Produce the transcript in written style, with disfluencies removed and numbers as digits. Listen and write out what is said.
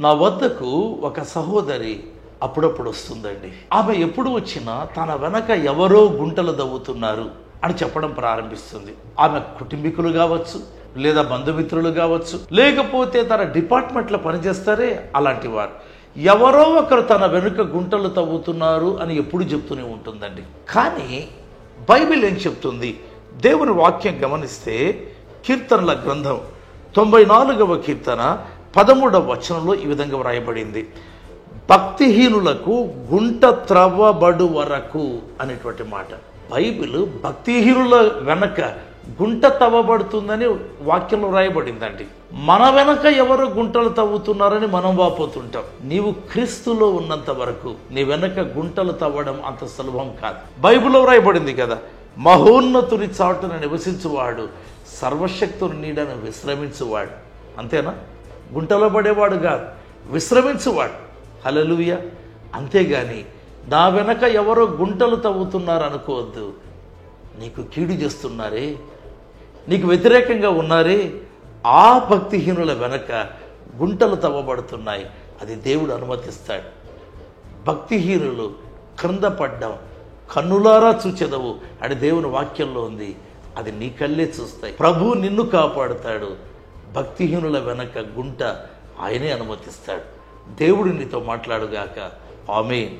నా వద్దకు ఒక సహోదరి అప్పుడప్పుడు వస్తుందండి. ఆమె ఎప్పుడు వచ్చినా తన వెనక ఎవరో గుంటలు దవ్వుతున్నారు అని చెప్పడం ప్రారంభిస్తుంది. ఆమె కుటుంబీకులు కావచ్చు, లేదా బంధుమిత్రులు కావచ్చు, లేకపోతే తన డిపార్ట్మెంట్లో పనిచేస్తారే అలాంటి వారు, ఎవరో ఒకరు తన వెనుక గుంటలు తవ్వుతున్నారు అని ఎప్పుడు చెప్తూనే ఉంటుందండి. కానీ బైబిల్ ఏం చెప్తుంది? దేవుని వాక్యం గమనిస్తే కీర్తనల గ్రంథం 94వ కీర్తన 13వ వచనంలో ఈ విధంగా వ్రాయబడింది, భక్తిహీనులకు గుంట త్రవ్వబడు వరకు అనేటువంటి మాట. బైబిల్ భక్తిహీనుల వెనక గుంట తవ్వబడుతుందని వాక్యంలో వ్రాయబడిందండి. మన వెనక ఎవరు గుంటలు తవ్వుతున్నారని మనం వాపోతుంటాం. నీవు క్రీస్తులో ఉన్నంత వరకు నీ వెనక గుంటలు తవ్వడం అంత సులభం కాదు. బైబిల్లో వ్రాయబడింది కదా, మహోన్నతుని చాటున నివసించువాడు సర్వశక్తుని నీడను విశ్రమించువాడు. అంతేనా? గుంటలో పడేవాడు కాదు, విశ్రమించువాడు. హల్లెలూయా. అంతేగాని నా వెనక ఎవరో గుంటలు తవ్వుతున్నారు అనుకోవద్దు. నీకు కీడు చేస్తున్నారే, నీకు వ్యతిరేకంగా ఉన్నారే, ఆ భక్తిహీనుల వెనక గుంటలు తవ్వబడుతున్నాయి. అది దేవుడు అనుమతిస్తాడు. భక్తిహీనులు క్రింద పడ్డం కన్నులారా చూచెదవు అని దేవుని వాక్యంలో ఉంది. అది నీ కళ్ళే చూస్తాయి. ప్రభువు నిన్ను కాపాడుతాడు. భక్తిహీనుల వెనక గుంట ఆయనే అనుమతిస్తాడు. దేవుడు నీతో మాట్లాడుగాక. ఆమేన్.